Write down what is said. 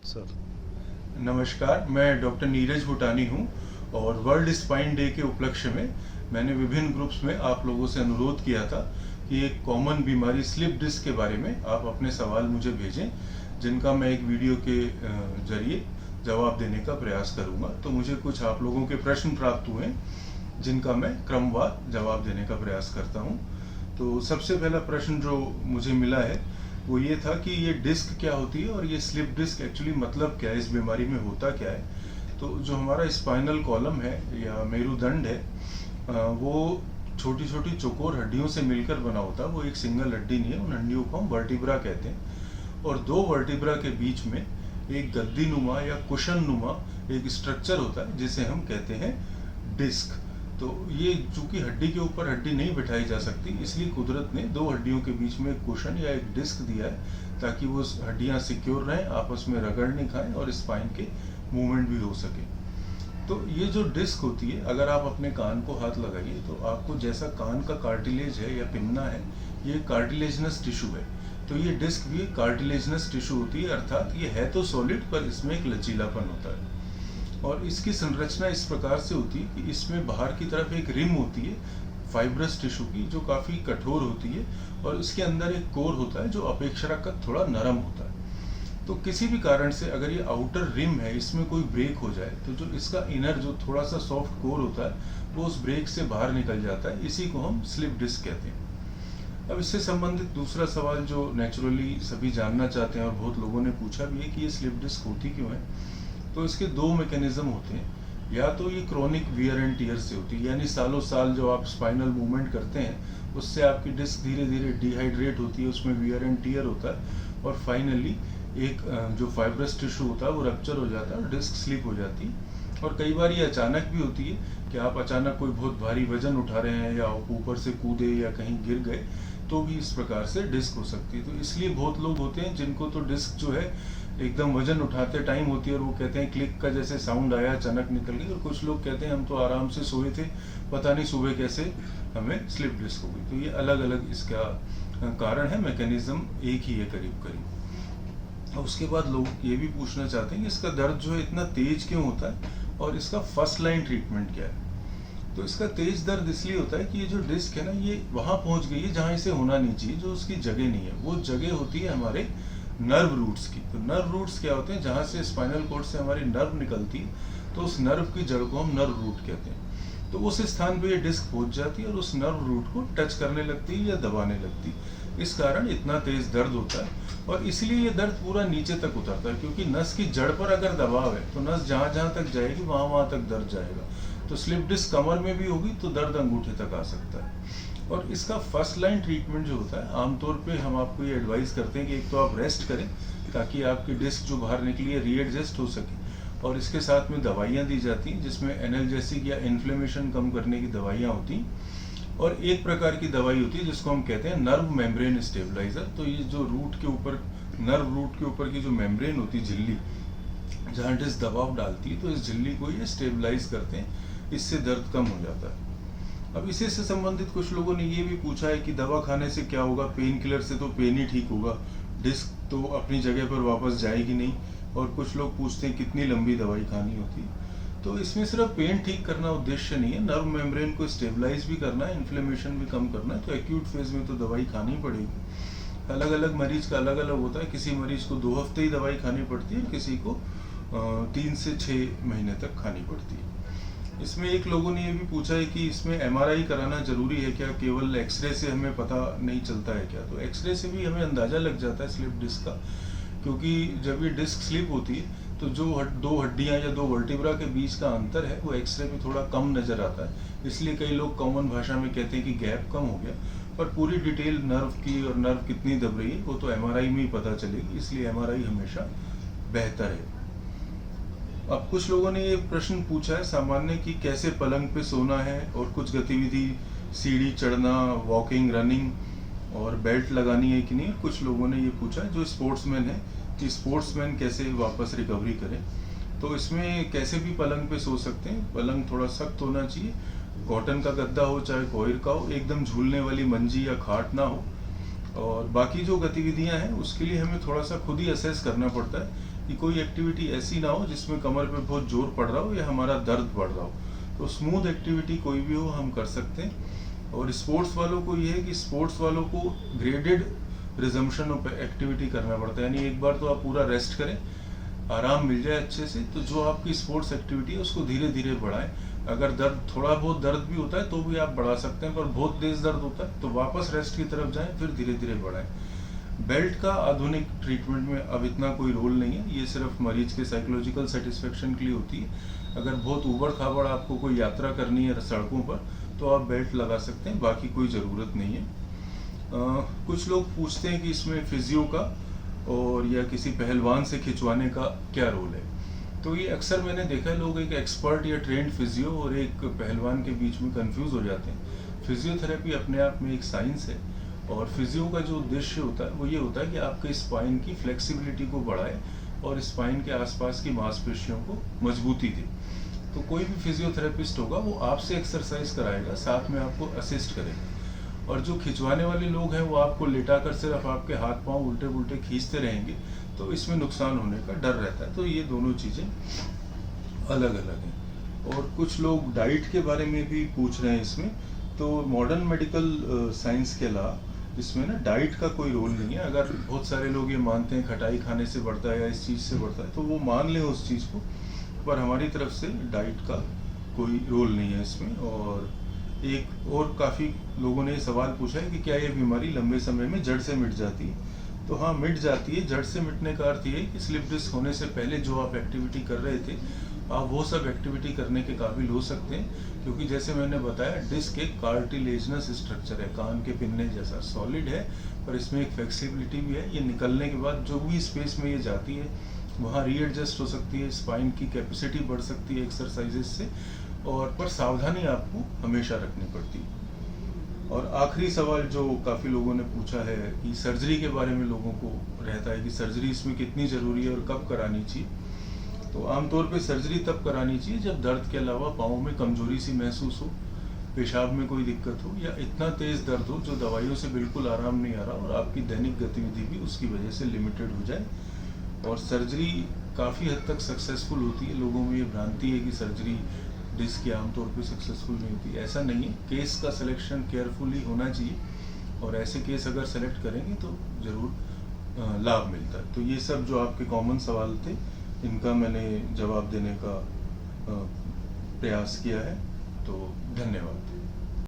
Sir नमस्कार, मैं doctor Neeraj भूटानी हूँ और वर्ल्ड स्पाइन डे के उपलक्ष्य में मैंने विभिन्न ग्रुप्स में आप लोगों से अनुरोध किया था कि एक कॉमन बीमारी स्लिप डिस्क के बारे में आप अपने सवाल मुझे भेजें, जिनका मैं एक वीडियो के जरिए जवाब देने का प्रयास करूँगा। तो मुझे कुछ आप लोगों के प्रश्न प्राप्त हुए जिनका मैं क्रमवार जवाब देने का प्रयास करता हूँ। तो सबसे पहला प्रश्न जो मुझे मिला है वो ये था कि ये डिस्क क्या होती है और ये स्लिप डिस्क एक्चुअली मतलब क्या है, इस बीमारी में होता क्या है। तो जो हमारा स्पाइनल कॉलम है या मेरुदंड है, वो छोटी छोटी चौकोर हड्डियों से मिलकर बना होता है। वो एक सिंगल हड्डी नहीं है, उन हड्डियों को हम वर्टिब्रा कहते हैं। और दो वर्टिब्रा के बीच में एक गद्दी नुमा या कुशन नुमा एक स्ट्रक्चर होता है जिसे हम कहते हैं डिस्क। तो ये चूंकि हड्डी के ऊपर हड्डी नहीं बिठाई जा सकती, इसलिए कुदरत ने दो हड्डियों के बीच में एक कुशन या एक डिस्क दिया है ताकि वो हड्डियां सिक्योर रहें, आपस में रगड़ नहीं खाएं और स्पाइन के मूवमेंट भी हो सके। तो ये जो डिस्क होती है, अगर आप अपने कान को हाथ लगाइए तो आपको जैसा कान का कार्टिलेज है या पिन्ना है, ये कार्टिलेजनस टिश्यू है। तो ये डिस्क भी कार्टिलेजनस टिश्यू होती है, अर्थात ये है तो सॉलिड पर इसमें एक लचीलापन होता है। और इसकी संरचना इस प्रकार से होती है कि इसमें बाहर की तरफ एक रिम होती है फाइब्रस टिश्यू की, जो काफ़ी कठोर होती है, और इसके अंदर एक कोर होता है जो अपेक्षाकृत थोड़ा नरम होता है। तो किसी भी कारण से अगर ये आउटर रिम है, इसमें कोई ब्रेक हो जाए तो जो इसका इनर जो थोड़ा सा सॉफ्ट कोर होता है वो उस ब्रेक से बाहर निकल जाता है। इसी को हम स्लिप डिस्क कहते हैं। अब इससे संबंधित दूसरा सवाल जो नेचुरली सभी जानना चाहते हैं और बहुत लोगों ने पूछा भी है कि ये स्लिप डिस्क होती क्यों है। तो इसके दो मैकेनिज्म होते हैं। या तो ये क्रॉनिक वियर एंड टियर से होती है, यानी सालों साल जो आप स्पाइनल मूवमेंट करते हैं उससे आपकी डिस्क धीरे धीरे डिहाइड्रेट होती है, उसमें वियर एंड टियर होता है और फाइनली एक जो फाइब्रस टिश्यू होता है वो रप्चर हो जाता है और डिस्क स्लिप हो जाती है। और कई बार ये अचानक भी होती है कि आप अचानक कोई बहुत भारी वजन उठा रहे हैं या ऊपर से कूदे या कहीं गिर गए तो भी इस प्रकार से डिस्क हो सकती है। तो इसलिए बहुत लोग होते हैं जिनको तो डिस्क जो है एकदम वजन उठाते टाइम होती है और वो कहते हैं क्लिक का जैसे साउंड आया, अचानक निकल गई। और कुछ लोग कहते हैं हम तो आराम से सोए थे, पता नहीं सुबह कैसे हमें स्लिप डिस्क हो गई। तो ये अलग अलग इसका कारण है, मैकेनिज्म एक ही है करीब करीब। और उसके बाद लोग ये भी पूछना चाहते हैं कि इसका दर्द जो है इतना तेज क्यों होता है और इसका फर्स्ट लाइन ट्रीटमेंट क्या है। तो इसका तेज दर्द इसलिए होता है कि ये जो डिस्क है ना, ये वहां पहुंच गई है जहां इसे होना नहीं चाहिए, जो उसकी जगह नहीं है। वो जगह होती है हमारे नर्व रूट्स की। तो नर्व रूट्स क्या होते हैं, जहां से स्पाइनल कोर्ड से हमारी नर्व निकलती है तो उस नर्व की जड़ को हम नर्व रूट कहते हैं। तो उस स्थान पे ये डिस्क पहुंच जाती है और उस नर्व रूट को टच करने लगती है या दबाने लगती है। इस कारण इतना तेज दर्द होता है और इसलिए ये दर्द पूरा नीचे तक उतरता है, क्योंकि नस की जड़ पर अगर दबाव है तो नस जहां जहां तक जाएगी वहां वहां तक दर्द जाएगा। तो स्लिप डिस्क कमर में भी होगी तो दर्द अंगूठे तक आ सकता है। और इसका फर्स्ट लाइन ट्रीटमेंट जो होता है, आमतौर पे हम आपको ये एडवाइस करते हैं कि एक तो आप रेस्ट करें ताकि आपकी डिस्क जो बाहर निकली है रीएडजस्ट हो सके, और इसके साथ में दवाइयाँ दी जाती हैं जिसमें एनाल्जेसिक या इन्फ्लेमेशन कम करने की दवाइयाँ होती हैं। और एक प्रकार की दवाई होती है जिसको हम कहते हैं नर्व मेम्ब्रेन स्टेबलाइजर। तो ये जो रूट के ऊपर, नर्व रूट के ऊपर की जो मेम्ब्रेन होती है, झिल्ली, जहाँ डिस्क दबाव डालती है, तो इस झिल्ली को ये स्टेबलाइज करते हैं, इससे दर्द कम हो जाता है। अब इसी से संबंधित कुछ लोगों ने ये भी पूछा है कि दवा खाने से क्या होगा, पेन किलर से तो पेन ही ठीक होगा, डिस्क तो अपनी जगह पर वापस जाएगी नहीं। और कुछ लोग पूछते हैं कितनी लंबी दवाई खानी होती है। तो इसमें सिर्फ पेन ठीक करना उद्देश्य नहीं है, नर्व मेम्ब्रेन को स्टेबलाइज भी करना है, इन्फ्लेमेशन भी कम करना है। तो एक्यूट फेज में तो दवाई खानी पड़ेगी। अलग अलग मरीज का अलग अलग होता है, किसी मरीज को 2 हफ्ते ही दवाई खानी पड़ती है, किसी को 3 से 6 महीने तक खानी पड़ती है। इसमें एक लोगों ने ये भी पूछा है कि इसमें एमआरआई कराना जरूरी है क्या, केवल एक्सरे से हमें पता नहीं चलता है क्या। तो एक्सरे से भी हमें अंदाजा लग जाता है स्लिप डिस्क का, क्योंकि जब ये डिस्क स्लिप होती है तो जो दो हड्डियां या दो वर्टिब्रा के बीच का अंतर है वो एक्सरे में थोड़ा कम नजर आता है। इसलिए कई लोग कॉमन भाषा में कहते हैं कि गैप कम हो गया, पर पूरी डिटेल नर्व की और नर्व कितनी दब रही है वो तो एमआरआई में ही पता चलेगी, इसलिए एमआरआई हमेशा बेहतर है। अब कुछ लोगों ने ये प्रश्न पूछा है सामान्य कि कैसे पलंग पे सोना है और कुछ गतिविधि, सीढ़ी चढ़ना, वॉकिंग, रनिंग और बेल्ट लगानी है कि नहीं। कुछ लोगों ने ये पूछा है जो स्पोर्ट्समैन है कि स्पोर्ट्समैन कैसे वापस रिकवरी करें। तो इसमें कैसे भी पलंग पे सो सकते हैं। पलंग थोड़ा सख्त होना चाहिए, कॉटन का गद्दा हो चाहे कोयर का हो, एकदम झूलने वाली मंजी या खाट ना हो। और बाकी जो गतिविधियां हैं उसके लिए हमें थोड़ा सा खुद ही असेस करना पड़ता है कि कोई एक्टिविटी ऐसी ना हो जिसमें कमर पे बहुत जोर पड़ रहा हो या हमारा दर्द बढ़ रहा हो। तो स्मूथ एक्टिविटी कोई भी हो हम कर सकते हैं। और स्पोर्ट्स वालों को ये है कि स्पोर्ट्स वालों को ग्रेडेड रिजम्पशन ऑफ एक्टिविटी करना पड़ता है, यानी एक बार तो आप पूरा रेस्ट करें, आराम मिल जाए अच्छे से, तो जो आपकी स्पोर्ट्स एक्टिविटी है उसको धीरे धीरे बढ़ाएं। अगर दर्द थोड़ा बहुत दर्द भी होता है तो भी आप बढ़ा सकते हैं, पर बहुत तेज दर्द होता है तो वापस रेस्ट की तरफ जाएं, फिर धीरे धीरे बढ़ाएं। बेल्ट का आधुनिक ट्रीटमेंट में अब इतना कोई रोल नहीं है, ये सिर्फ मरीज के साइकोलॉजिकल सेटिस्फेक्शन के लिए होती है। अगर बहुत उबड़ खाबड़ आपको कोई यात्रा करनी है सड़कों पर तो आप बेल्ट लगा सकते हैं, बाकी कोई ज़रूरत नहीं है। कुछ लोग पूछते हैं कि इसमें फिजियो का और या किसी पहलवान से खिंचवाने का क्या रोल है। तो ये अक्सर मैंने देखा है, लोग एक एक्सपर्ट या ट्रेंड फिजियो और एक पहलवान के बीच में कंफ्यूज हो जाते हैं। फिजियोथेरेपी अपने आप में एक साइंस है, और फिजियो का जो उद्देश्य होता है वो ये होता है कि आपके स्पाइन की फ्लेक्सिबिलिटी को बढ़ाए और स्पाइन के आसपास की मांसपेशियों को मजबूती दे। तो कोई भी फिजियोथेरेपिस्ट होगा वो आपसे एक्सरसाइज कराएगा, साथ में आपको असिस्ट करेगा। और जो खिंचवाने वाले लोग हैं वो आपको लेटाकर सिर्फ आपके हाथ पांव उल्टे पुल्टे खींचते रहेंगे, तो इसमें नुकसान होने का डर रहता है। तो ये दोनों चीज़ें अलग अलग हैं। और कुछ लोग डाइट के बारे में भी पूछ रहे हैं इसमें। तो मॉडर्न मेडिकल साइंस के अलावा इसमें ना डाइट का कोई रोल नहीं है। अगर बहुत सारे लोग ये मानते हैं खटाई खाने से बढ़ता है या इस चीज़ से बढ़ता है, तो वो मान लें उस चीज़ को, पर हमारी तरफ से डाइट का कोई रोल नहीं है इसमें। और एक और काफ़ी लोगों ने सवाल पूछा है कि क्या ये बीमारी लंबे समय में जड़ से मिट जाती है। तो हाँ, मिट जाती है। जड़ से मिटने का अर्थ ये है कि स्लिप डिस्क होने से पहले जो आप एक्टिविटी कर रहे थे, आप वो सब एक्टिविटी करने के काबिल हो सकते हैं, क्योंकि जैसे मैंने बताया डिस्क एक कार्टिलेजनस स्ट्रक्चर है, कान के पिन्ने जैसा सॉलिड है, पर इसमें एक फ्लेक्सिबिलिटी भी है। ये निकलने के बाद जो भी स्पेस में ये जाती है वहाँ रीएडजस्ट हो सकती है, स्पाइन की कैपेसिटी बढ़ सकती है एक्सरसाइजेस से, और पर सावधानी आपको हमेशा रखनी पड़ती है। और आखिरी सवाल जो काफ़ी लोगों ने पूछा है कि सर्जरी के बारे में लोगों को रहता है कि सर्जरी इसमें कितनी ज़रूरी है और कब करानी चाहिए। तो आमतौर पे सर्जरी तब करानी चाहिए जब दर्द के अलावा पाँव में कमजोरी सी महसूस हो, पेशाब में कोई दिक्कत हो, या इतना तेज़ दर्द हो जो दवाइयों से बिल्कुल आराम नहीं आ रहा और आपकी दैनिक गतिविधि भी उसकी वजह से लिमिटेड हो जाए। और सर्जरी काफ़ी हद तक सक्सेसफुल होती है। लोगों में ये भ्रांति है कि सर्जरी डिस्क की आमतौर पे सक्सेसफुल नहीं होती, ऐसा नहीं है। केस का सिलेक्शन केयरफुली होना चाहिए, और ऐसे केस अगर सेलेक्ट करेंगे तो ज़रूर लाभ मिलता है। तो ये सब जो आपके कॉमन सवाल थे, इनका मैंने जवाब देने का प्रयास किया है। तो धन्यवाद।